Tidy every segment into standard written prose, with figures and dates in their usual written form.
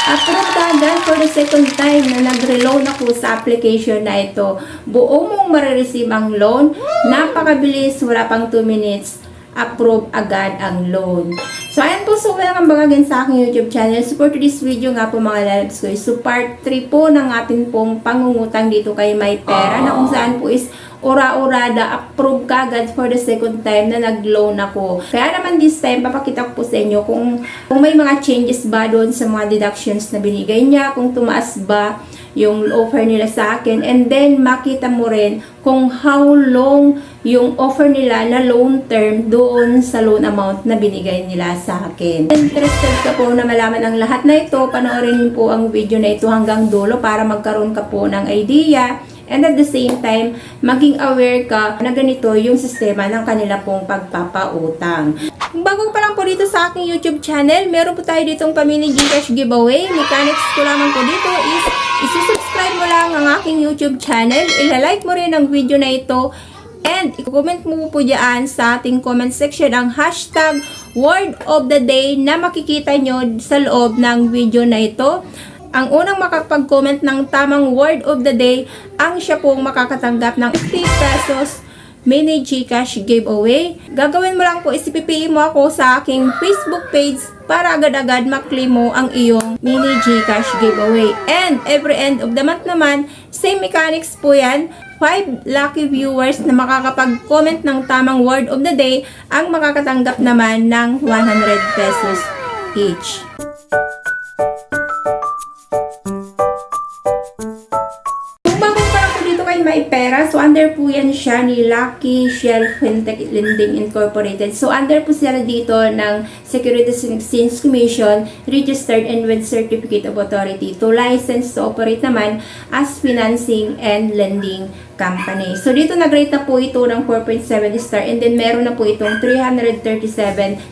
Approved agad for the second time na nag-reloan ako sa application na ito. Buo mong marireceive ang loan. Napakabilis, wala pang 2 minutes. Approve agad ang loan. So, ayan po. So, welcome back again sa aking YouTube channel. So, for today's video nga po mga lalabs ko. So, part 3 po ng ating pong pangungutang dito kay MyPera na kung saan po is ura-urada, approve kagad for the second time na nag-loan ako. Kaya naman this time, papakita ko po sa inyo kung may mga changes ba doon sa mga deductions na binigay niya, kung tumaas ba yung offer nila sa akin, and then makita mo rin kung how long yung offer nila na loan term doon sa loan amount na binigay nila sa akin. Interested ka po na malaman ang lahat na ito, panoorin po ang video na ito hanggang dulo para magkaroon ka po ng idea. And at the same time, maging aware ka na ganito yung sistema ng kanila pong pagpapautang. Kung bago pa lang po dito sa aking YouTube channel, meron po tayo ditong Pamini Gcash giveaway. Mechanics ko lamang po dito is isusubscribe mo lang ang aking YouTube channel, ilalike mo rin ang video na ito, and i-comment mo po dyan sa ating comment section ang hashtag word of the day na makikita nyo sa loob ng video na ito. Ang unang makapag-comment ng tamang word of the day, ang siya pong makakatanggap ng 50 pesos mini Gcash giveaway. Gagawin mo lang po, isipipiin mo ako sa aking Facebook page para agad-agad maklaim mo ang iyong mini Gcash giveaway. And every end of the month naman, same mechanics po yan. 5 lucky viewers na makakapag-comment ng tamang word of the day ang makakatanggap naman ng 100 pesos each. MyPera. So, under po yan siya ni Lucky Shell Fintech Lending Incorporated. So, under po sila dito ng Securities and Exchange Commission, registered and with certificate of authority to license to operate naman as financing and lending company. So, dito nag-rate na po ito ng 4.7 star, and then meron na po itong 337,000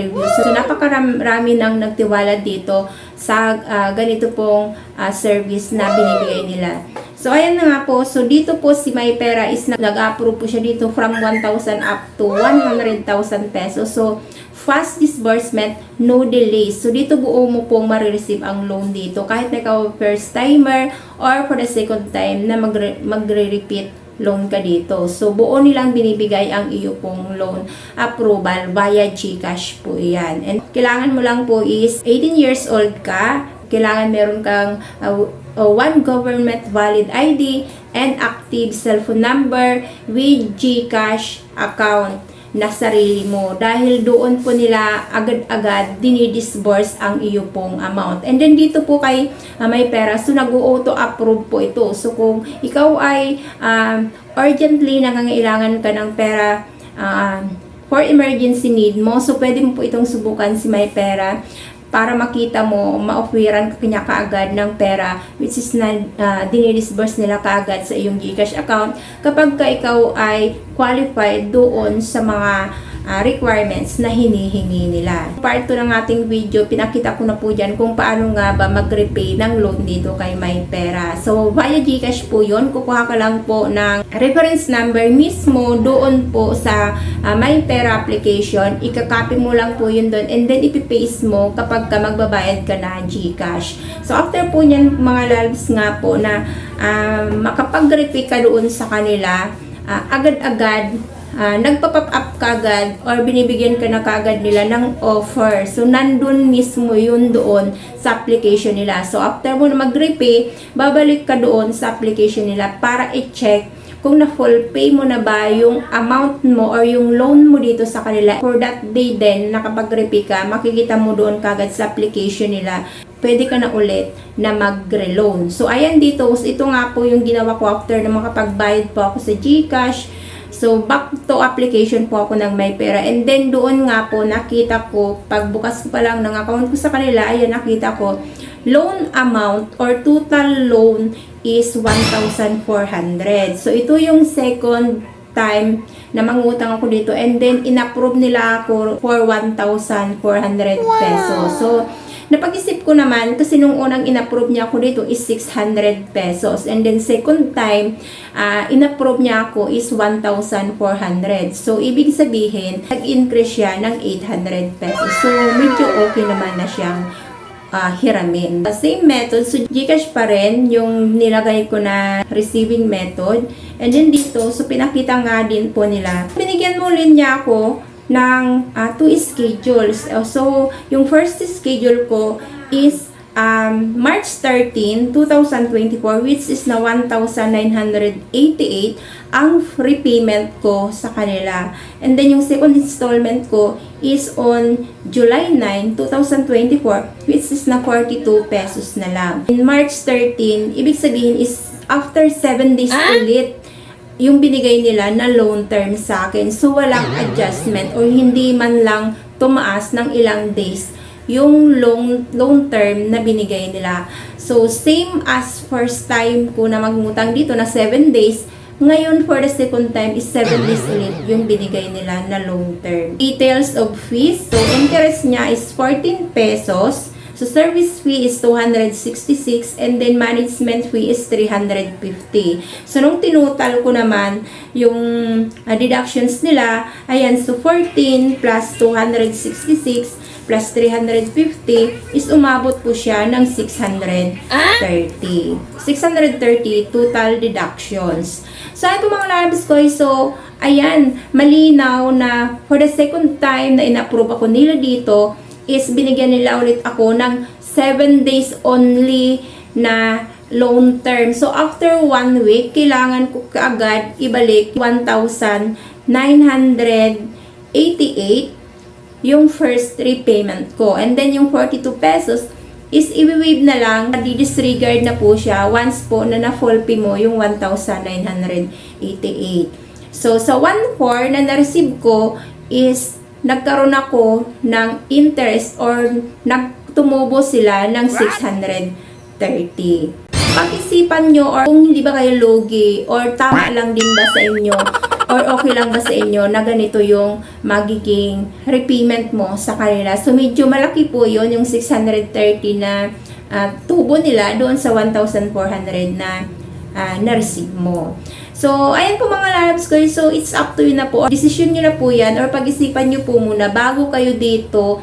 reviews. So, napakarami nang nagtiwala dito sa ganito pong service na binibigay nila. So, ayan na nga po. So, dito po si MyPera is nag-approve po siya dito from 1,000 up to 100,000 pesos. So, fast disbursement, no delays. So, dito buo mo pong marireceive ang loan dito. Kahit na ikaw first timer or for the second time na magre-repeat loan ka dito. So, buo nilang binibigay ang iyo pong loan approval via Gcash po yan. And kailangan mo lang po is 18 years old ka. Kailangan meron kang one government valid ID and active cellphone number with Gcash account na sarili mo. Dahil doon po nila agad-agad dinidisburse ang iyo pong amount. And then dito po kay MyPera, so nag-auto-approve po ito. So kung ikaw ay urgently nangangailangan ka ng pera for emergency need mo, so pwede mo po itong subukan si MyPera para makita mo, ma-offeran ka niya kaagad ng pera, which is na dinidisburse nila kaagad sa iyong Gcash account kapag ka ikaw ay qualified doon sa mga requirements na hinihingi nila. Part 2 ng ating video, pinakita ko na po dyan kung paano nga ba mag-repay ng loan dito kay MyPera. So, via Gcash po yun. Kukuha ka lang po ng reference number mismo doon po sa MyPera application. Ikakopy mo lang po yun doon, and then ipipaste mo kapag ka magbabayad ka na Gcash. So, after po nyan mga lalabs nga po na makapag-repay ka doon sa kanila, agad-agad nagpa-pop up kagad or binibigyan ka na kagad nila ng offer. So, nandun mismo yun doon sa application nila. So, after mo na mag-repay, babalik ka doon sa application nila para i-check kung na-full pay mo na ba yung amount mo or yung loan mo dito sa kanila. For that day din, nakapag-repay ka, makikita mo doon kagad sa application nila. Pwede ka na ulit na mag-reloan. So, ayan dito. Ito nga po yung ginawa ko after na makapagbayad po ako sa Gcash. So, back to application po ako ng MyPera. And then, doon nga po, nakita ko, pagbukas ko pa lang ng account ko sa kanila, ayan, nakita ko, loan amount or total loan is 1,400. So, ito yung second time na mangutang ako dito. And then, in-approve nila ako for 1,400 pesos. So, napag-isip ko naman, kasi nung unang in-approve niya ako dito is 600 pesos. And then second time, in-approve niya ako is 1,400. So, ibig sabihin, nag-increase siya ng 800 pesos. So, medyo okay naman na siyang hiramin. Same method, so GCash pa rin yung nilagay ko na receiving method. And then dito, so pinakita nga din po nila. Binigyan mo rin niya ako ng 2 schedules. So, yung first schedule ko is March 13, 2024, which is na 1,988 ang repayment ko sa kanila. And then yung second installment ko is on July 9, 2024, which is na 42 pesos na lang. In March 13, ibig sabihin is after 7 days ulit yung binigay nila na loan term sa akin. So, walang adjustment or hindi man lang tumaas ng ilang days yung loan term na binigay nila. So, same as first time ko na magngutang dito na 7 days, ngayon for the second time is 7 days ulit yung binigay nila na loan term. Details of fees. So, interest niya is 14 pesos. So, service fee is 266 and then management fee is 350. So, nung tinutal ko naman yung deductions nila, ayan, so 14 plus 266 plus 350 is umabot po siya ng 630. 630 total deductions. So, ito mga lalabas ko, so, ayan, malinaw na for the second time na in-approve ako nila dito, is binigyan nila ulit ako ng 7 days only na loan term. So, after 1 week, kailangan ko kaagad ibalik 1,988 yung first repayment ko. And then, yung 42 pesos is i-waive na lang, di-disregard na po siya once po na na-full pay mo yung 1,988. So, sa 1/4 na na-receive ko is nagkaroon ako ng interest or nagtumubo sila ng 630. Pag-isipan nyo or kung hindi ba kayo lugi or tama lang din ba sa inyo or okay lang ba sa inyo na ganito yung magiging repayment mo sa kanila. So, medyo malaki po yon yung 630 na tubo nila doon sa 1,400 na na-receive mo. So, ayan po mga lalabs ko. So, it's up to you na po. Decision nyo na po yan or pag-isipan nyo po muna bago kayo dito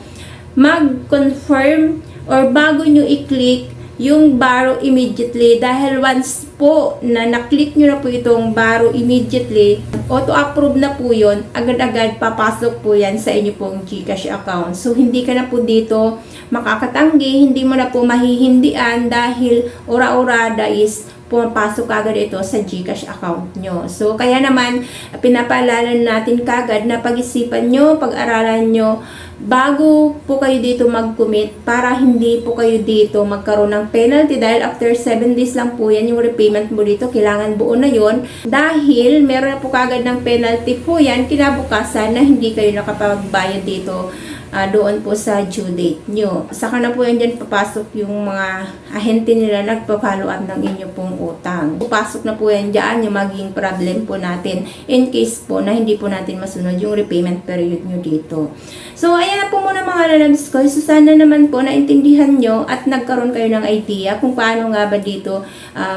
mag-confirm or bago nyo i-click yung borrow immediately. Dahil once po na na-click nyo na po itong borrow immediately, auto-approve na po yun, agad-agad papasok po yan sa inyo pong GCash account. So, hindi ka na po dito makakatanggi, hindi mo na po mahihindian dahil ora-orada is pumapasok agad ito sa GCash account nyo. So, kaya naman, pinapaalala natin kagad na pag-isipan nyo, pag-aralan nyo, bago po kayo dito mag-commit para hindi po kayo dito magkaroon ng penalty dahil after 7 days lang po yan yung repayment mo dito, kailangan buo na yon dahil meron na po kagad ng penalty po yan kinabukasan na hindi kayo nakapagbayad dito doon po sa due date nyo. Saka na po yan dyan papasok yung mga ahente nila nagpa-follow up ng inyo pong utang. Papasok na po yan dyan yung maging problem po natin in case po na hindi po natin masunod yung repayment period nyo dito. So, ayan na po muna mga lalabs ko. So, sana naman po naintindihan nyo at nagkaroon kayo ng idea kung paano nga ba dito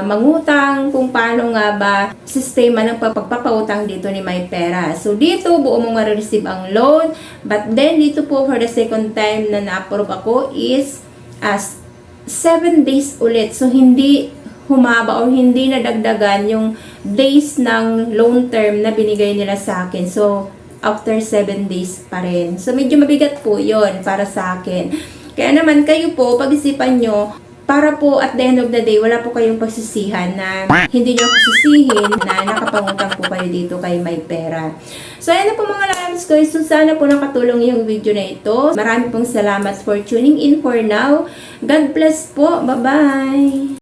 mangutang, kung paano nga ba sistema ng pagpapautang dito ni MyPera. So, dito buo mo ma-receive ang loan, but then dito po for the second time na na-approve ako is 7 days ulit. So, hindi humaba o hindi nadagdagan yung days ng loan term na binigay nila sa akin. So, after 7 days pa rin. So, medyo mabigat po yon para sa akin. Kaya naman, kayo po, pag-isipan nyo, para po at the end of the day, wala po kayong pagsisihan na hindi nyo sisihin na nakapangutang po kayo dito kay MyPera. So, ayan na po mga lalabs ko. So, sana po nakatulong yung video na ito. Marami pong salamat for tuning in for now. God bless po. Bye-bye!